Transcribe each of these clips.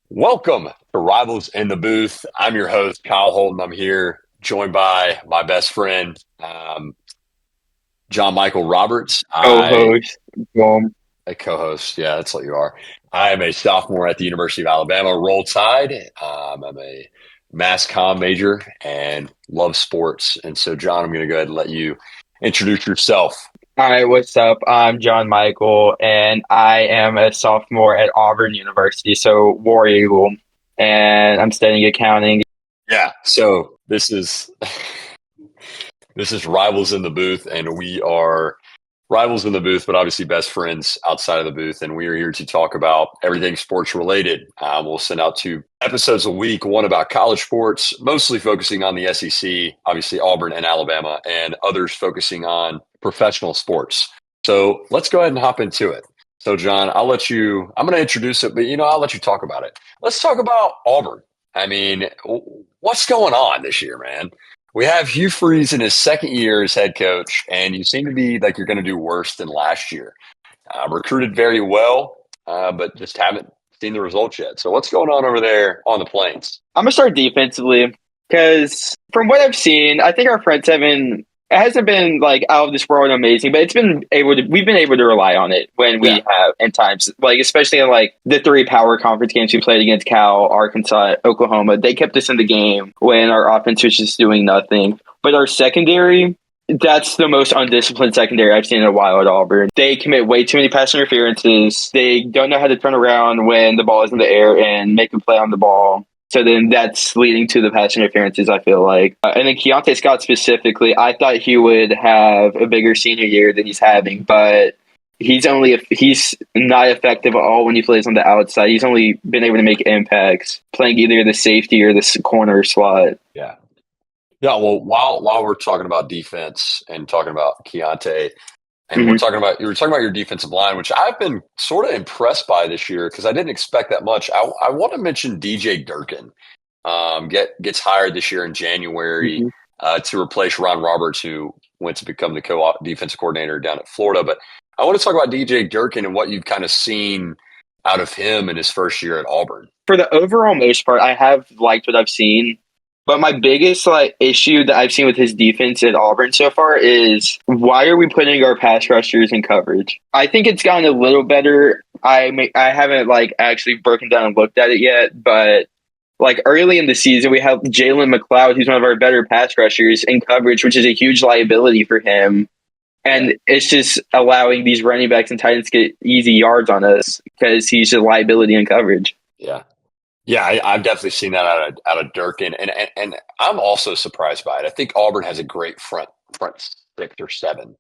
Welcome to Rivals in the Booth. I'm your host, Kyle Holton. I'm here joined by my best friend, John Michael Roberts. Co-host. Boom. A co-host. Yeah, that's what you are. I am a sophomore at the University of Alabama. Roll Tide. I'm a mass comm major and love sports. And so, John, I'm going to go ahead and let you introduce yourself. All right, what's up? I'm John Michael, and I am a sophomore at Auburn University, so War Eagle, and I'm studying accounting. Yeah. So this is Rivals in the Booth, and we are rivals in the booth, but obviously best friends outside of the booth. And we are here to talk about everything sports related. We'll send out 2 episodes a week, one about college sports, mostly focusing on the SEC, obviously Auburn and Alabama, and others focusing on professional sports. So let's go ahead and hop into it. So, John, I'm going to introduce it, but I'll let you talk about it. Let's talk about Auburn. I mean, what's going on this year, man? We have Hugh Freeze in his second year as head coach, and you seem to be like you're going to do worse than last year. Recruited very well, but just haven't seen the results yet. So, what's going on over there on the plains? I'm gonna start defensively because from what I've seen, I think our friends haven't. It hasn't been like out of this world amazing, but we've been able to rely on it when we Yeah, have in times like especially in like the three power conference games we played against Cal, Arkansas, Oklahoma. They kept us in the game when our offense was just doing nothing. But our secondary, that's the most undisciplined secondary I've seen in a while at Auburn. They commit way too many pass interferences. They don't know how to turn around when the ball is in the air and make a play on the ball. So then that's leading to the pass interferences, I feel like. And then Keontae Scott specifically, I thought he would have a bigger senior year than he's having, but he's not effective at all when he plays on the outside. He's only been able to make impacts playing either the safety or the corner slot. yeah. Yeah, well, while we're talking about defense and talking about Keontae, and Mm-hmm. you were talking about your defensive line, which I've been sort of impressed by this year because I didn't expect that much. I want to mention DJ Durkin. Gets hired this year in January Mm-hmm. to replace Ron Roberts, who went to become the defensive coordinator down at Florida. But I want to talk about DJ Durkin and what you've kind of seen out of him in his first year at Auburn. For the overall most part, I have liked what I've seen. But my biggest issue that I've seen with his defense at Auburn so far is why are we putting our pass rushers in coverage? I think it's gotten a little better. I haven't actually broken down and looked at it yet, but like early in the season we have Jalen McLeod, who's one of our better pass rushers in coverage, which is a huge liability for him. Yeah, And it's just allowing these running backs and tight ends to get easy yards on us because he's a liability in coverage. yeah. Yeah, I've definitely seen that out of Durkin, and I'm also surprised by it. I think Auburn has a great front 6 or 7.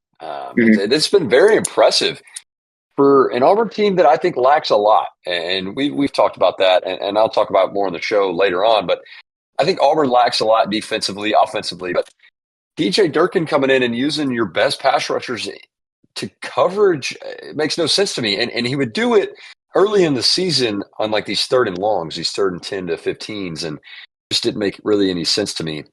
It's been very impressive for an Auburn team that I think lacks a lot, and we've talked about that, and I'll talk about more on the show later on. But I think Auburn lacks a lot defensively, offensively. But DJ Durkin coming in and using your best pass rushers to coverage, it makes no sense to me, and he would do it early in the season on like these third and longs, these third and 10 to 15s, and just didn't make really any sense to me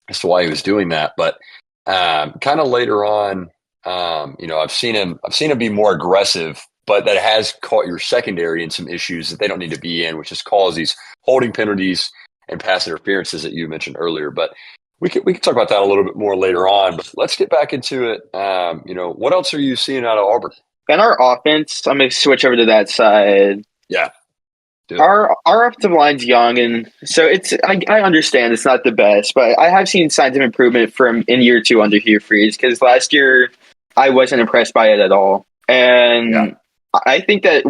as to why he was doing that. But kind of later on, I've seen him be more aggressive, but that has caught your secondary in some issues that they don't need to be in, which has caused these holding penalties and pass interferences that you mentioned earlier. But we could talk about that a little bit more later on. But let's get back into it. What else are you seeing out of Auburn? And our offense, I'm going to switch over to that side. Yeah, do it. Our offensive line's young, and so I understand it's not the best, but I have seen signs of improvement from in year two under Hugh Freeze because last year I wasn't impressed by it at all, Yeah, and I think that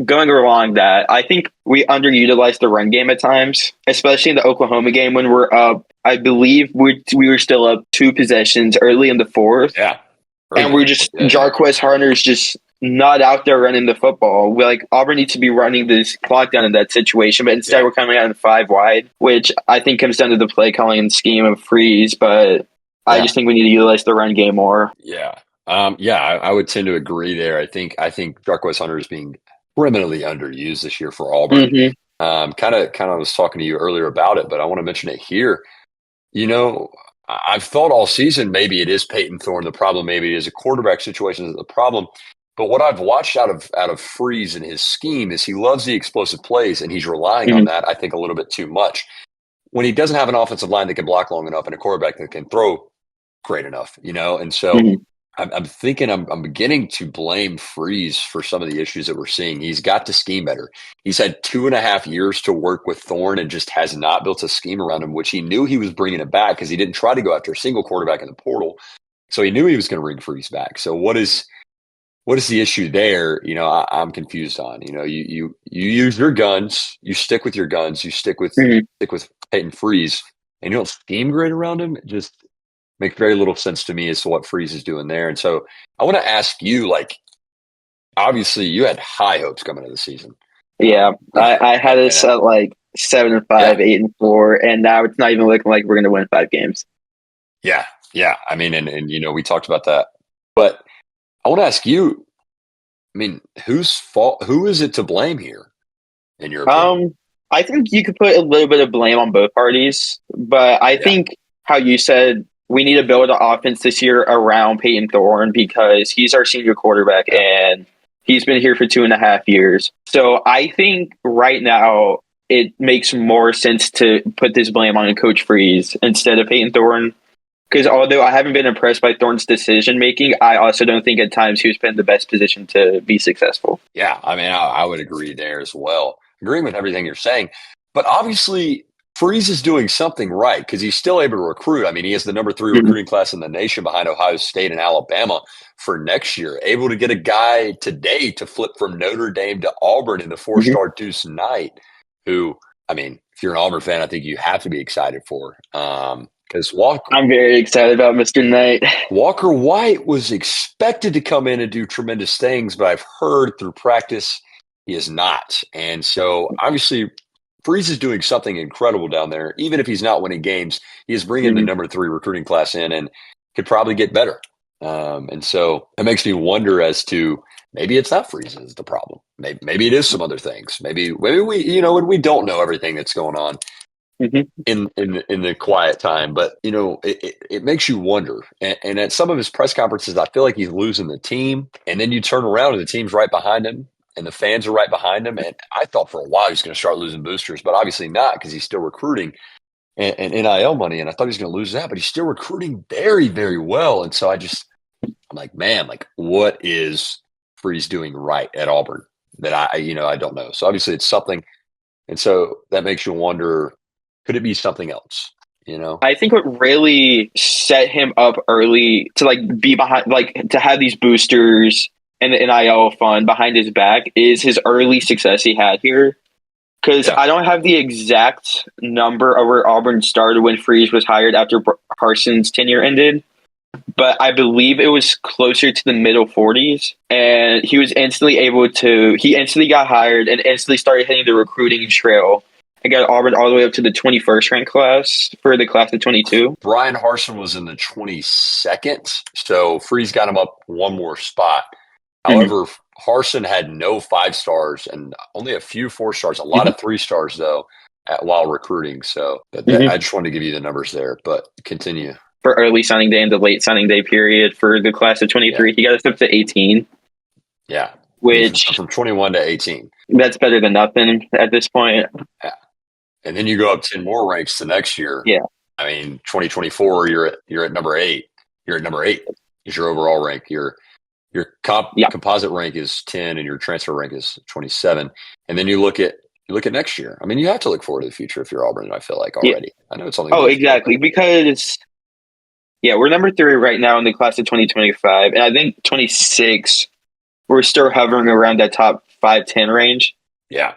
going along that I think we underutilized the run game at times, especially in the Oklahoma game when we're up. I believe we were still up 2 possessions early in the fourth, yeah. and Early in we're the just fourth. Yeah, yeah. Jarquez Harner's just not out there running the football. Auburn needs to be running this clock down in that situation, but instead Yeah, we're coming out in 5 wide, which I think comes down to the play calling and scheme of Freeze. But I yeah, just think we need to utilize the run game more. yeah. I would tend to agree there. I think Darquez Hunter is being criminally underused this year for Auburn. Mm-hmm. Kind of was talking to you earlier about it, but I want to mention it here. You know, I've thought all season maybe it is Peyton Thorne the problem, maybe it is a quarterback situation is the problem. But what I've watched out of Freeze and his scheme is he loves the explosive plays, and he's relying on Mhm. that, I think, a little bit too much. When he doesn't have an offensive line that can block long enough and a quarterback that can throw great enough, And so Mhm. I'm thinking I'm beginning to blame Freeze for some of the issues that we're seeing. He's got to scheme better. He's had 2.5 years to work with Thorne and just has not built a scheme around him, which he knew he was bringing it back because he didn't try to go after a single quarterback in the portal. So he knew he was going to bring Freeze back. So what is the issue there? I'm confused on. You use your guns, you stick with your guns, you Mhm. stick with Peyton Freeze, and you don't scheme great around him. It just makes very little sense to me as to what Freeze is doing there. And so I want to ask you, like, obviously you had high hopes coming into the season. Yeah, I had And us at like 7-5, yeah, 8-4, and now it's not even looking like we're going to win 5 games. yeah, yeah. I mean, and we talked about that, but I want to ask you, I mean, whose fault, who is it to blame here, in your opinion? Um, I think you could put a little bit of blame on both parties, but I Yeah. think how you said we need to build an offense this year around Peyton Thorne because he's our senior quarterback Yeah. and he's been here for 2.5 years. So I think right now it makes more sense to put this blame on Coach Freeze instead of Peyton Thorne. Because although I haven't been impressed by Thorne's decision making, I also don't think at times he was put in the best position to be successful. Yeah, I mean, I would agree there as well. Agreeing with everything you're saying, but obviously Freeze is doing something right because he's still able to recruit. I mean, he has the number 3 Mhm. recruiting class in the nation behind Ohio State and Alabama for next year. Able to get a guy today to flip from Notre Dame to Auburn in the Mhm. four-star Deuce Knight, who, I mean, if you're an Auburn fan, I think you have to be excited for. Because I'm very excited about Mr. Knight. Walker White was expected to come in and do tremendous things, but I've heard through practice he is not. And so obviously, Freeze is doing something incredible down there. Even if he's not winning games, he is bringing the Mhm. number 3 recruiting class in and could probably get better. And so it makes me wonder as to maybe it's not Freeze is the problem. Maybe it is some other things. Maybe we, when we don't know everything that's going on Mhm. in the quiet time. But it makes you wonder. And at some of his press conferences, I feel like he's losing the team. And then you turn around and the team's right behind him, and the fans are right behind him. And I thought for a while he was going to start losing boosters, but obviously not because he's still recruiting and NIL money. And I thought he was going to lose that, but he's still recruiting very, very well. And so I'm like, man, like what is Freeze doing right at Auburn that I don't know. So obviously it's something. And so that makes you wonder, could it be something else? You know? I think what really set him up early to like be behind, like to have these boosters and the NIL fund behind his back is his early success he had here. Because Yeah. I don't have the exact number of where Auburn started when Freeze was hired after Harson's tenure ended, but I believe it was closer to the middle 40s. And he was instantly he instantly got hired and instantly started hitting the recruiting trail. I got Auburn all the way up to the 21st ranked class for the class of 22. Brian Harson was in the 22nd. So Freeze got him up one more spot. Mhm. However, Harson had no 5 stars and only a few 4 stars, a lot Mhm. of 3 stars, though, while recruiting. So I Mhm. just wanted to give you the numbers there, but continue. For early signing day and the late signing day period for the class of Yeah. 23, he got us up to 18, Yeah. which From 21 to 18. that's better than nothing at this point. Yeah. And then you go up 10 more ranks the next year. Yeah. I mean, 2024, you're at number 8. You're at number 8 is your overall rank. Your Yeah. composite rank is 10 and your transfer rank is 27. And then you look at next year. I mean, you have to look forward to the future if you're Auburn, I feel like Yeah. already. I know it's only Oh, week 4, but exactly. Because yeah, we're number 3 right now in the class of 2025, and I think 26 we're still hovering around that top 5-10 range. yeah.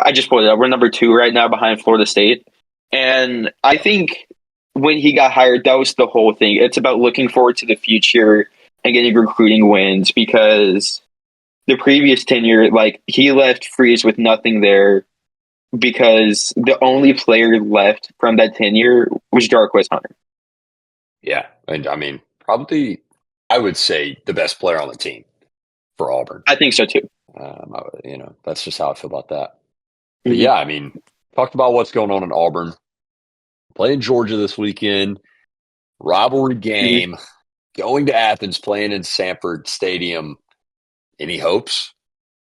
I just pulled it up. We're number 2 right now behind Florida State, and I think when he got hired, that was the whole thing. It's about looking forward to the future and getting recruiting wins because the previous tenure, like he left Freeze with nothing there because the only player left from that tenure was Jarquez Hunter. Yeah. And I mean, probably I would say the best player on the team for Auburn. I think so too. That's just how I feel about that. But Mm-hmm. yeah, I mean, talked about what's going on in Auburn. Playing Georgia this weekend, rivalry Mm-hmm. game, going to Athens, playing in Sanford Stadium. Any hopes?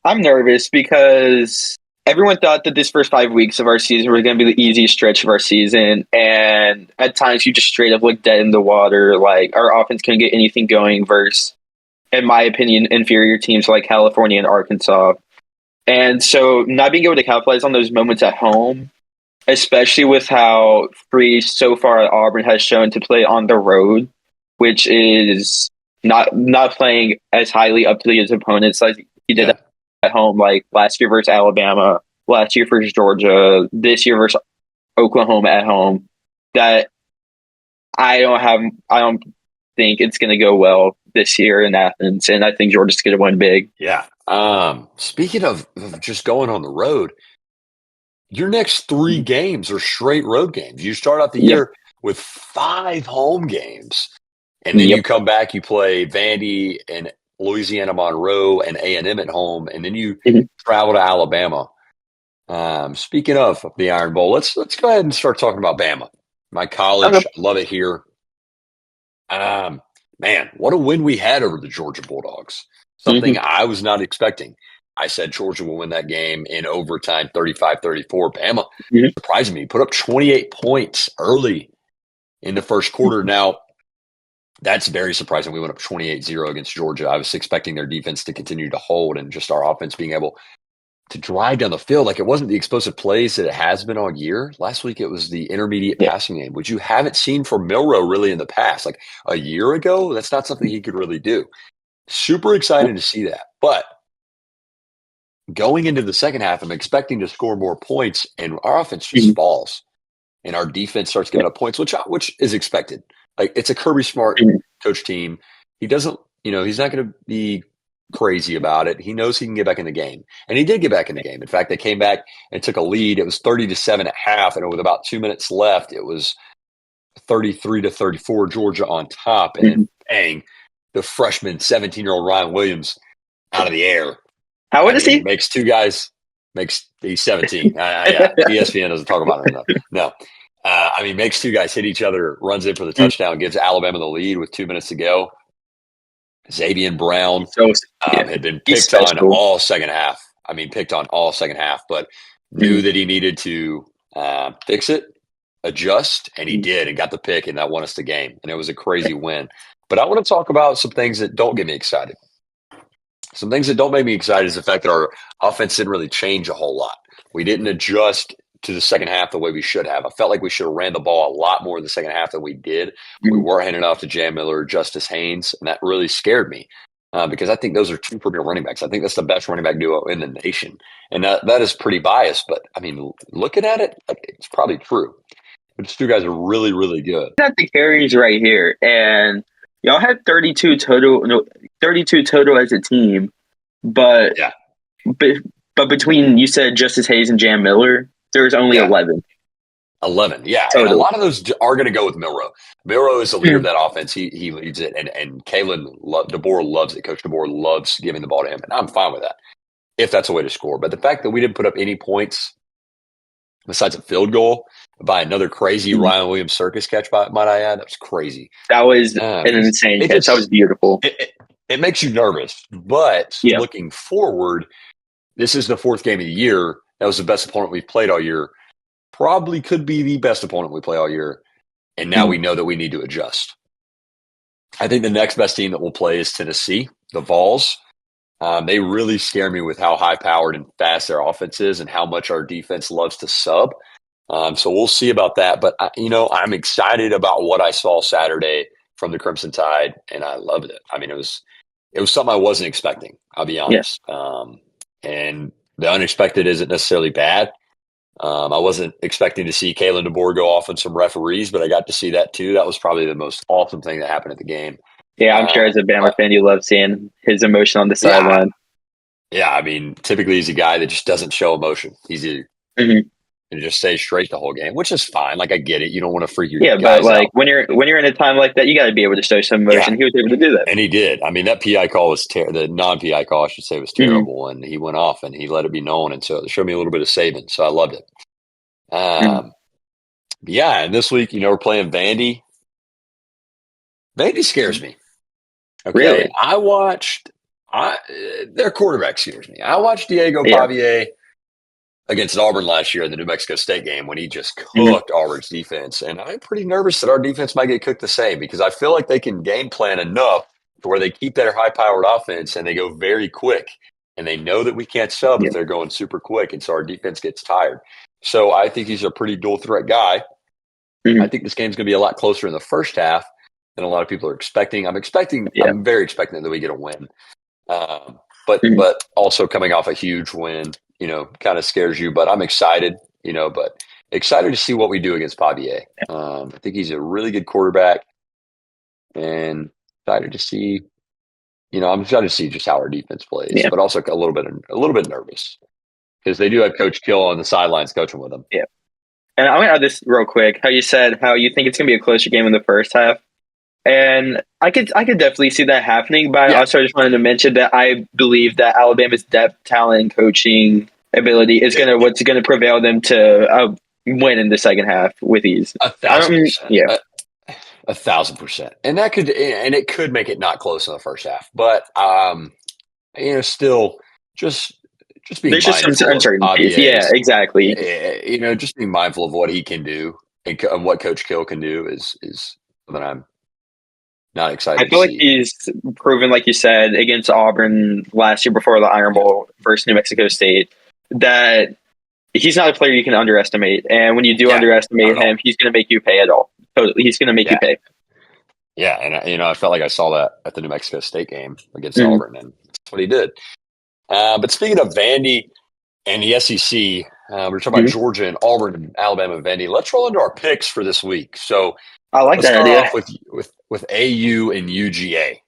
I'm nervous because everyone thought that this first 5 weeks of our season were going to be the easiest stretch of our season, and at times you just straight up look dead in the water. Like our offense couldn't get anything going versus, in my opinion, inferior teams like California and Arkansas. And so not being able to capitalize on those moments at home, especially with how Free so far at Auburn has shown to play on the road, which is not playing as highly up to his opponents like he did Yeah. at home, like last year versus Alabama, last year versus Georgia, this year versus Oklahoma at home. That I don't think it's going to go well this year in Athens, and I think Georgia's going to win big. Yeah. Speaking of just going on the road, your next 3 games are straight road games. You start out the Yeah. year with 5 home games, and then you Yep. come back, you play Vandy and Louisiana Monroe and A&M at home, and then you Mhm. travel to Alabama. Speaking of the Iron Bowl, let's go ahead and start talking about Bama. My Okay. college, I love it here. Man, what a win we had over the Georgia Bulldogs. Something Mhm. I was not expecting. I said Georgia will win that game in overtime 35-34. Bama Mhm. surprised me. Put up 28 points early in the first quarter. Now, that's very surprising. We went up 28-0 against Georgia. I was expecting their defense to continue to hold and just our offense being able to drive down the field. Like it wasn't the explosive plays that it has been all year. Last week, it was the intermediate Yeah. passing game, which you haven't seen from Milrow really in the past. Like a year ago, that's not something he could really do. Super excited to see that. But going into the second half, I'm expecting to score more points, and our offense just Mhm. falls, and our defense starts Yeah. giving up points, which is expected. Like it's a Kirby Smart Mhm. coach team. He doesn't, he's not going to be crazy about it. He knows he can get back in the game, and he did get back in the game. In fact, they came back and took a lead. It was 30-7 at half, and with about 2 minutes left, it was 33-34 Georgia on top, and then Mhm. bang, the freshman 17-year-old Ryan Williams out of the air. How I old is mean, he? makes 2 guys makes he's 17. Yeah, ESPN doesn't talk about it enough. No, I mean, makes 2 guys hit each other, runs in for the Mhm. touchdown, gives Alabama the lead with 2 minutes to go. Xavier Brown So yeah, had been he's picked on special. all second half. I mean, picked on all second half, but knew Mhm. that he needed to fix it, adjust, and he Mhm. did, and got the pick, and that won us the game. And it was a crazy win. But I want to talk about some things that don't get me excited. Some things that don't make me excited is the fact that our offense didn't really change a whole lot. We didn't adjust to the second half the way we should have. I felt like we should have ran the ball a lot more in the second half than we did. We Mhm. weren't handing off to Jam Miller, Justice Haynes, and that really scared me because I think those are 2 premier running backs. I think that's the best running back duo in the nation, and that is pretty biased. But I mean, looking at it, it's probably true. But these 2 guys are really, really good. Got the carries right here, and y'all had 32 total. No, 32 total as a team, but Yeah, but, but between you said Justice Hayes and Jam Miller, there's only yeah. 11 11, yeah, and a total. lot of those are going to go with Milrow. Milrow is the leader of Mhm. that offense. He leads it, and Kalen DeBoer loves it. Coach DeBoer loves giving the ball to him, and I'm fine with that if that's a way to score. But the fact that we didn't put up any points besides a field goal by another crazy Mhm. Ryan Williams circus catch, might I add, that was crazy. That was an It, insane it catch. That was just beautiful. it, it, it makes you nervous. But Yeah. looking forward, this is the 4th game of the year. That was the best opponent we've played all year. Probably could be the best opponent we play all year. And now Mhm. we know that we need to adjust. I think the next best team that will play is Tennessee, the Vols. They really scare me with how high powered and fast their offense is and how much our defense loves to sub. So we'll see about that. But, I'm excited about what I saw Saturday from the Crimson Tide, and I loved it. I mean, it was something I wasn't expecting, I'll be Yeah. honest. And the unexpected isn't necessarily bad. I wasn't expecting to see Kalen DeBoer go off on some referees, but I got to see that too. That was probably the most awesome thing that happened at the game. Yeah, I'm sure as a Bama But fan, you love seeing his emotion on the yeah, sideline. yeah. I mean, typically he's a guy that just doesn't show emotion. He's either Mhm. and just stays straight the whole game, which is fine. Like I get it. You don't want to freak your Yeah, but guys like out. when you're in a time like that, you got to be able to show some Yeah, emotion. He was able to do that. and he did. I mean, that PI call was the non-PI call, I should say, was Mhm. terrible, and he went off and he let it be known, and so it showed me a little bit of saving. So I loved it. Mhm. Um, yeah, and this week, we're playing Vandy. Vandy scares me. Okay, Really? Their quarterback scares me. I watched Diego Yeah. Pavia against Auburn last year in the New Mexico State game when he just Mhm. cooked Auburn's defense. And I'm pretty nervous that our defense might get cooked the same because I feel like they can game plan enough to where they keep their high-powered offense and they go very quick. And they know that we can't sub if Yeah. they're going super quick. And so our defense gets tired. So I think he's a pretty dual-threat guy. I Mhm. think this game's going to be a lot closer in the first half than a lot of people are expecting. Yeah. I'm very expecting that we get a win. Mhm. But also coming off a huge win, kind of scares you. But I'm excited, but excited to see what we do against Pavia. I think he's a really good quarterback, and excited to see. I'm excited to see just how our defense plays, Yeah. but also a little bit nervous because they do have Coach Kill on the sidelines coaching with them. Yeah. And I'm gonna add this real quick. How you said how you think it's gonna be a closer game in the first half. And I could definitely see that happening, but I Yeah, also just wanted to mention that I believe that Alabama's depth, talent, and coaching ability is what's gonna prevail them to win in the second half with ease. 1,000%. Yeah, 1,000%, and it could make it not close in the first half, but still just being there's just some mindful of uncertainties. Yeah, Javier's, exactly. just being mindful of what he can do and what Coach Kill can do is something I'm not I excited to feel like see. he's proven, like you said, against Auburn last year before the Iron Yeah, Bowl versus New Mexico State, that he's not a player you can underestimate. And when you do yeah, not underestimate at all. him, he's going to make you pay it all. Totally, he's going to make you Yeah, pay. yeah, and I felt like I saw that at the New Mexico State game against Mhm. Auburn, and that's what he did. But speaking of Vandy and the SEC, we're talking about Mhm. Georgia and Auburn and Alabama and Vandy. Let's roll into our picks for this week. So I like let's that start idea. off with AU and UGA.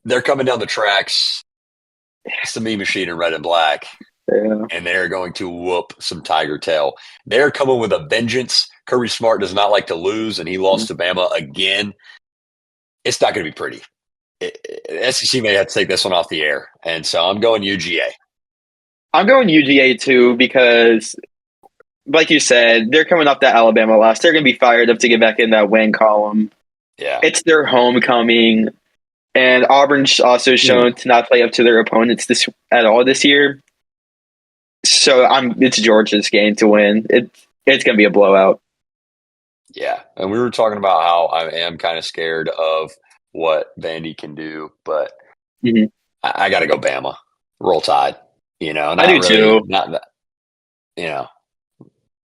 They're coming down the tracks. It's the Me Machine in red and black, Yeah. and they're going to whoop some Tiger Tail. They're coming with a vengeance. Kirby Smart does not like to lose, and he lost to Bama again. It's not going to be pretty. SEC may have to take this one off the air, and so I'm going UGA. I'm going UGA too because, like you said, they're coming off that Alabama loss. They're going to be fired up to get back in that win column. Yeah. It's their homecoming, and Auburn's also Mm. shown to not play up to their opponents this at all this year. So it's Georgia's game to win. It's going to be a blowout. Yeah. And we were talking about how I am kind of scared of what Vandy can do, but Mhm. I got to go Bama. Roll Tide. I Not do really, too. not, you know,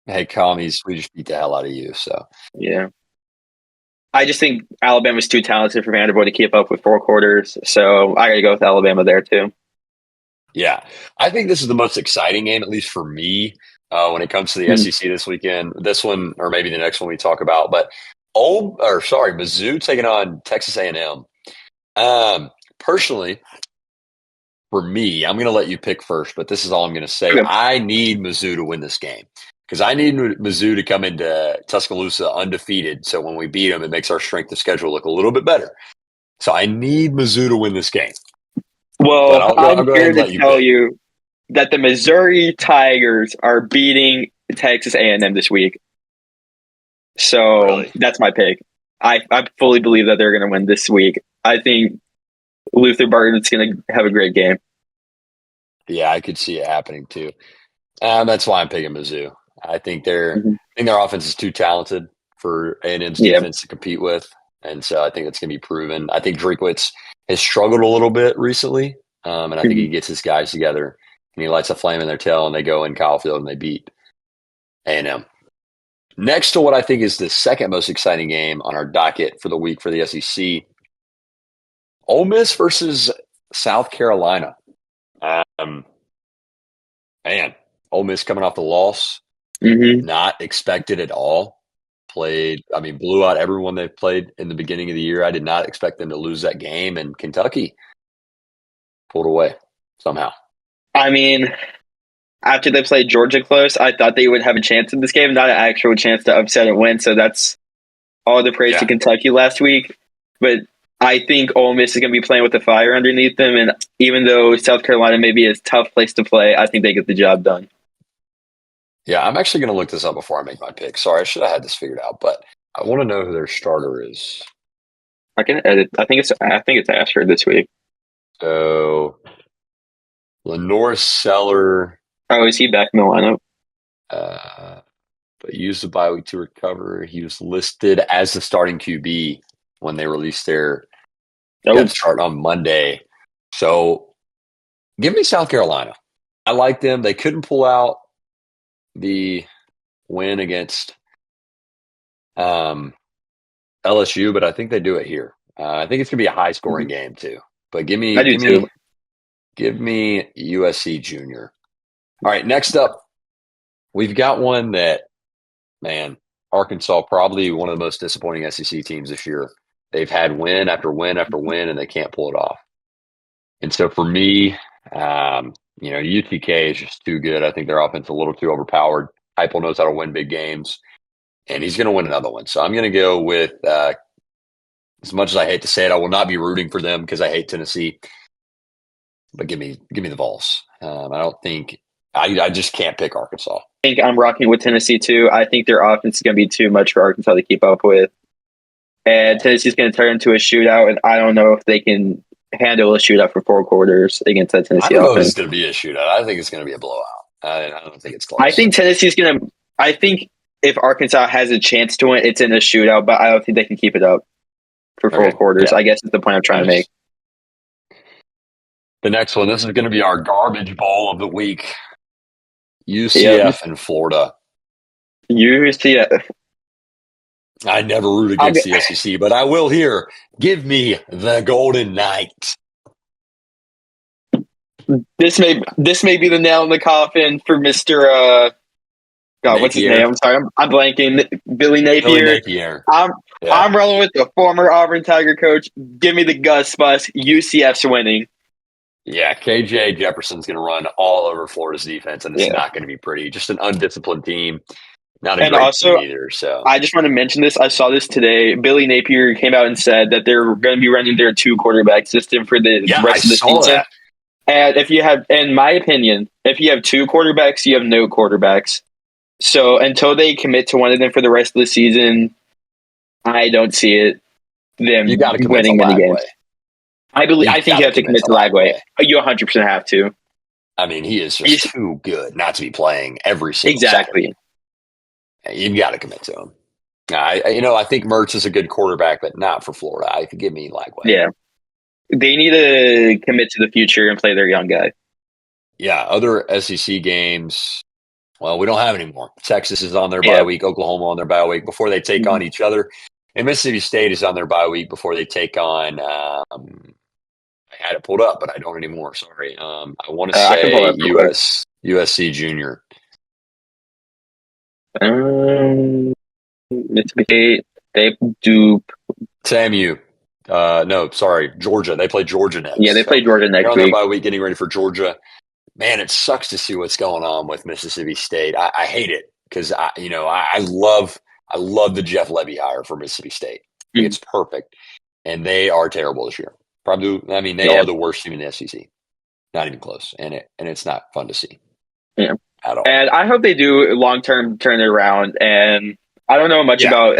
hey, commies, we just beat the hell out of you. So, Yeah. I just think Alabama's too talented for Vanderbilt to keep up with four quarters. So I got to go with Alabama there too. yeah, I think this is the most exciting game, at least for me, when it comes to the Mhm. SEC this weekend. This one, or maybe the next one we talk about. But Mizzou taking on Texas A&M. Personally, for me, I'm going to let you pick first, but this is all I'm going to say. Okay. I need Mizzou to win this game because I need Mizzou to come into Tuscaloosa undefeated. So when we beat them, it makes our strength of schedule look a little bit better. So I need Mizzou to win this game. But Well, I'll I'm go ahead here and to let you tell pick. you that the Missouri Tigers are beating Texas A&M this week. So Really? that's my pick. I fully believe that they're going to win this week. I think Luther Burton's going to have a great game. Yeah, I could see it happening too. That's why I'm picking Mizzou. Mhm. I think their offense is too talented for A&M's Yeah. defense to compete with, and so I think that's going to be proven. I think Drinkwitz has struggled a little bit recently, and I think Mhm. he gets his guys together and he lights a flame in their tail, and they go in Kyle Field and they beat A&M. Next to what I think is the second most exciting game on our docket for the week for the SEC, Ole Miss versus South Carolina. Um, man, Ole Miss coming off the loss. Mhm. Not expected at all. Blew out everyone they played in the beginning of the year. I did not expect them to lose that game, and Kentucky pulled away somehow. I mean, after they played Georgia close, I thought they would have a chance in this game, not an actual chance to upset and win. So that's all the praise to Yeah. Kentucky last week. But I think Ole Miss is going to be playing with the fire underneath them. And even though South Carolina may be a tough place to play, I think they get the job done. Yeah, I'm actually going to look this up before I make my pick. Sorry, I should have had this figured out, but I want to know who their starter is. I can edit. I think it's Ashford this week. So Lenore Seller, Oh, is he back in the lineup? but used the bye week to recover. He was listed as the starting QB when they released their Oh, depth chart on Monday. So give me South Carolina. I like them. They couldn't pull out the win against LSU, but I think they do it here. I think it's going to be a high scoring game too. But give I me, do give me, too. give me USC Junior. All right, next up, we've got one that, man, Arkansas, probably one of the most disappointing SEC teams this year. They've had win after win after win, and they can't pull it off. And so for me, UTK is just too good. I think their offense is a little too overpowered. Heupel knows how to win big games, and he's going to win another one. So I'm going to go with, as much as I hate to say it, I will not be rooting for them because I hate Tennessee. But give me the Vols. I don't think I just can't pick Arkansas. I think I'm rocking with Tennessee too. I think their offense is going to be too much for Arkansas to keep up with. And Tennessee's going to turn into a shootout, and I don't know if they can handle a shootout for 4 quarters against that I Tennessee don't know if offense. it's going to be a shootout. I think it's going to be a blowout. I don't think it's close. I think Tennessee's going to. I think if Arkansas has a chance to win, it's in a shootout, but I don't think they can keep it up for 4 quarters. Yeah. I guess is the point I'm trying to make. The next one, this is going to be our garbage bowl of the week. UCF and Florida. UCF. I never root against the SEC, but I will here. Give me the Golden Knights. This may be the nail in the coffin for Mr. God, what's his Napier. name? I'm sorry, I'm blanking. Billy Napier. Billy Napier. I'm rolling with the former Auburn Tiger coach. Give me the Gus Bus. UCF's winning. Yeah, KJ Jefferson's going to run all over Florida's defense, and it's not going to be pretty. Just an undisciplined team. Not a great team either. So I just want to mention this. I saw this today. Billy Napier came out and said that they're going to be running their 2-quarterback system for the rest of the season. That. And if you have, in my opinion, if you have 2 quarterbacks, you have no quarterbacks. So until they commit to one of them for the rest of the season, I don't see it. Them you got to winning many games. I think you have to commit to Lagway. You 100% have to. I mean, he is just too good not to be playing every single Saturday. You've got to commit to him. I think Mertz is a good quarterback, but not for Florida. I could give me Lagway. Yeah. They need to commit to the future and play their young guy. Yeah, other SEC games, well, we don't have any more. Texas is on their bye week, Oklahoma on their bye week before they take on each other. And Mississippi State is on their bye week before they take on I had it pulled up, but I don't anymore. Sorry. I want to say USC Junior. Mississippi State, Duke. SAMU. No, sorry, Georgia. They play Georgia next. Yeah, they play Georgia next week. They're on their bye week, getting ready for Georgia. Man, it sucks to see what's going on with Mississippi State. I hate it because I love the Jeff Levy hire for Mississippi State. It's perfect, and they are terrible this year. Probably, I mean, they are the worst team in the SEC. Not even close, and it's not fun to see. Yeah, at all. And I hope they do long term turn it around. And I don't know much about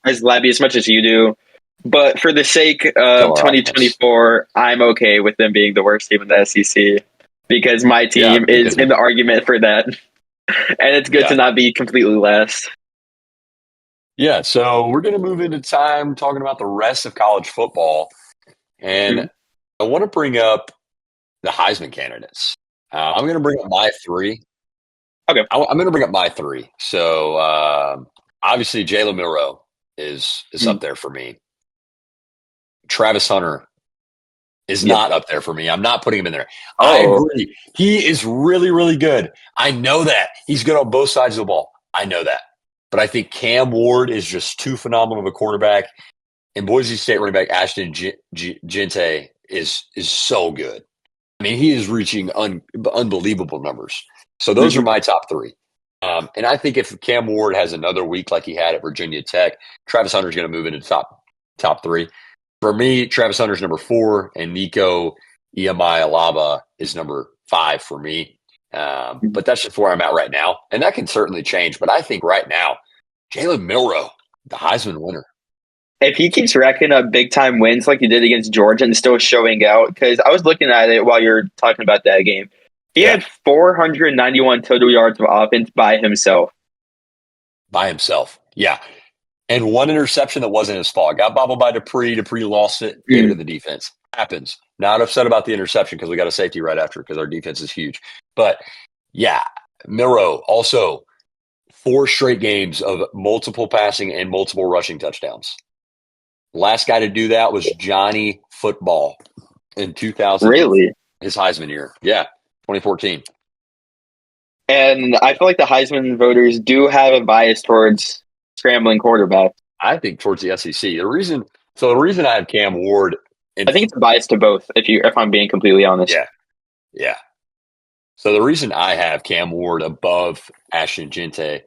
as Levy as much as you do, but for the sake of 2024, I'm okay with them being the worst team in the SEC because my team is in the argument for that, and it's good to not be completely last. Yeah, so we're going to move into time talking about the rest of college football. And I want to bring up the Heisman candidates. I'm going to bring up my 3. Okay. I'm going to bring up my 3. So obviously Jalen Milroe is up there for me. Travis Hunter is not up there for me. I'm not putting him in there. I agree. He is really, really good. I know that. He's good on both sides of the ball. I know that. But I think Cam Ward is just too phenomenal of a quarterback. And Boise State running back Ashton Gente is so good. I mean, he is reaching unbelievable numbers. So those are my top 3. And I think if Cam Ward has another week like he had at Virginia Tech, Travis Hunter is going to move into top 3. For me, Travis Hunter is number 4, and Nico Iamaleava is number 5 for me. But that's just where I'm at right now. And that can certainly change. But I think right now, Jalen Milroe, the Heisman winner. if he keeps racking up big time wins like he did against Georgia and still showing out, because I was looking at it while you're talking about that game, he Yeah, had 491 total yards of offense by himself. by himself. Yeah. And one interception that wasn't his fault. Got bobbled by Dupree. Dupree lost it, gave it to the defense. Happens. Not upset about the interception because we got a safety right after because our defense is huge. But yeah, Miro also 4 straight games of multiple passing and multiple rushing touchdowns. Last guy to do that was Johnny Football in 2000, Really? his Heisman year. Yeah, 2014. And I feel like the Heisman voters do have a bias towards scrambling quarterbacks. I think towards the SEC. The reason I have Cam Ward in, I think it's a bias to both, if I'm being completely honest. yeah, yeah. So the reason I have Cam Ward above Ashton Gente,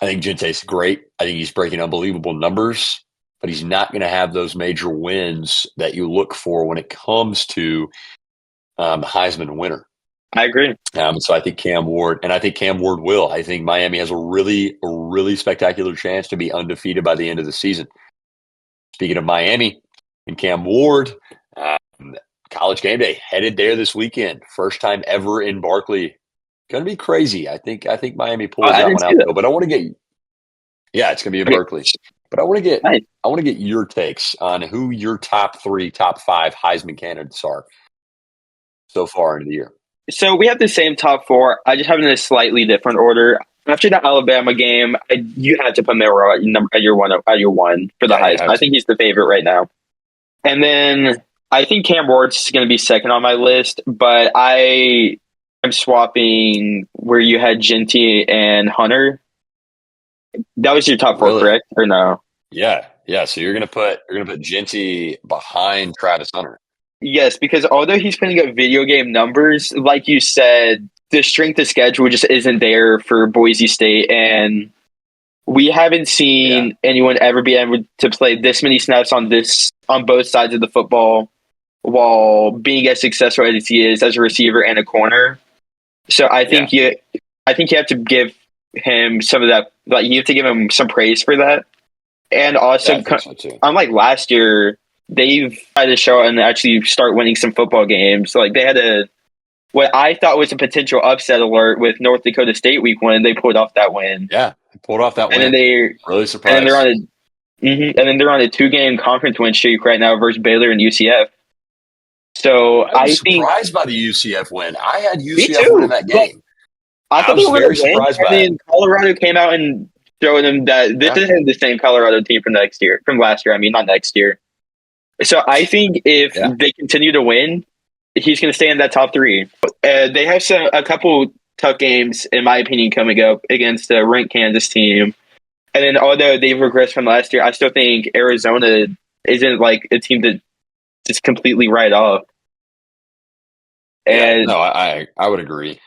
I think Gente's great. I think he's breaking unbelievable numbers, but he's not going to have those major wins that you look for when it comes to Heisman winner. I agree. So I think Cam Ward, and I think Cam Ward will. I think Miami has a really spectacular chance to be undefeated by the end of the season. Speaking of Miami and Cam Ward, College Game Day headed there this weekend. First time ever in Barkley. Going to be crazy. I think Miami pulls I that didn't one see out that. though. But I want to get, yeah, it's going to be in Okay, Berkeley. But I want nice. to get your takes on who your top 3, top 5 Heisman candidates are so far into the year. So we have the same top four. I just have it in a slightly different order. After the Alabama game, you had to put Miro at your one for the Yeah, you Heisman. have I to. think he's the favorite right now. And then I think Cam Ward's going to be second on my list, but I'm swapping where you had Genty and Hunter. That was your top four, Really? correct? Or no? Yeah, yeah. So you're gonna put Genty behind Travis Hunter. Yes, because although he's putting up video game numbers, like you said, the strength of schedule just isn't there for Boise State, and we haven't Yeah, seen anyone ever be able to play this many snaps on both sides of the football while being as successful as he is as a receiver and a corner. So yeah. I think you have to give him some of that. Like you have to give him some praise for that, and Yeah, also I think so too. unlike last year, they've tried to show and actually start winning some football games. Like they had what I thought was a potential upset alert with North Dakota State week 1. They pulled off that win, Yeah, pulled off that and then win. Really they're surprised. on and then they're on a 2-game conference win streak right now versus Baylor and UCF. So I was I think surprised by the UCF win. I had me UCF winning too. that But game. I I thought they was were going very to win, surprised and by it. then Colorado came out and showed them that this Yeah, isn't the same Colorado team from last year. I mean, not next year. So I think if yeah, they continue to win, he's going to stay in that top 3. They have a couple tough games, in my opinion, coming up against the ranked Kansas team. And then although they've regressed from last year, I still think Arizona isn't like a team to just completely write off. yeah. And No, I would agree.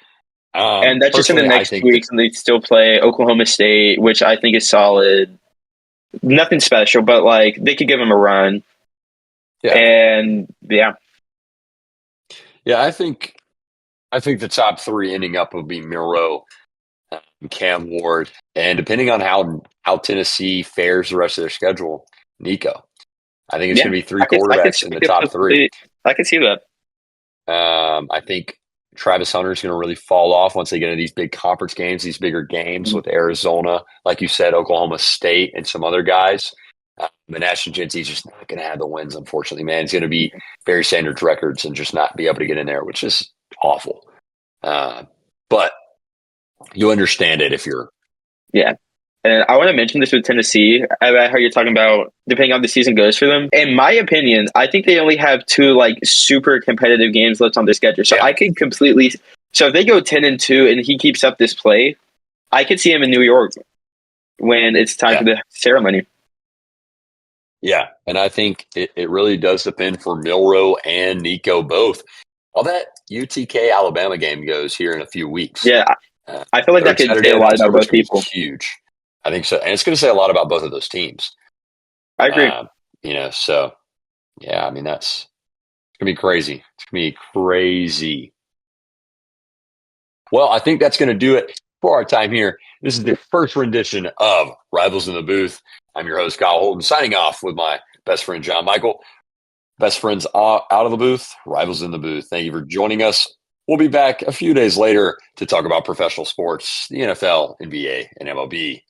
that's just in the Personally, I next think 2 that weeks, and they still play Oklahoma State, which I think is solid. Nothing special, but like they could give them a run. yeah, And yeah, yeah. I think the top 3 ending up will be Miro, Cam Ward, and depending on how Tennessee fares the rest of their schedule, Nico. I think it's yeah, going to be 3 quarterbacks in the top 3. I could see that. I think Travis Hunter is going to really fall off once they get into these big conference games, these bigger games with Arizona, like you said, Oklahoma State, and some other guys. And Ashton Genty's just not going to have the wins, unfortunately, man. He's going to be Barry Sanders records and just not be able to get in there, which is awful. But you understand it if you're. Yeah. And I want to mention this with Tennessee about how you're talking about depending on how the season goes for them. In my opinion, I think they only have 2 like super competitive games left on their schedule. So Yeah, I could completely. So if they go 10-2 and he keeps up this play, I could see him in New York when it's time for yeah, the ceremony. yeah. And I think it really does depend for Milrow and Nico both. All that UTK Alabama game goes here in a few weeks. Yeah, I feel like that Third could say Saturday a in lot about October is both going to be people. huge. I think so. And it's going to say a lot about both of those teams. I agree. So yeah, I mean, it's going to be crazy. It's going to be crazy. Well, I think that's going to do it for our time here. This is the first rendition of Rivals in the Booth. I'm your host, Kyle Holden, signing off with my best friend, John Michael. Best friends out of the booth, rivals in the booth. Thank you for joining us. We'll be back a few days later to talk about professional sports, the NFL, NBA, and MLB.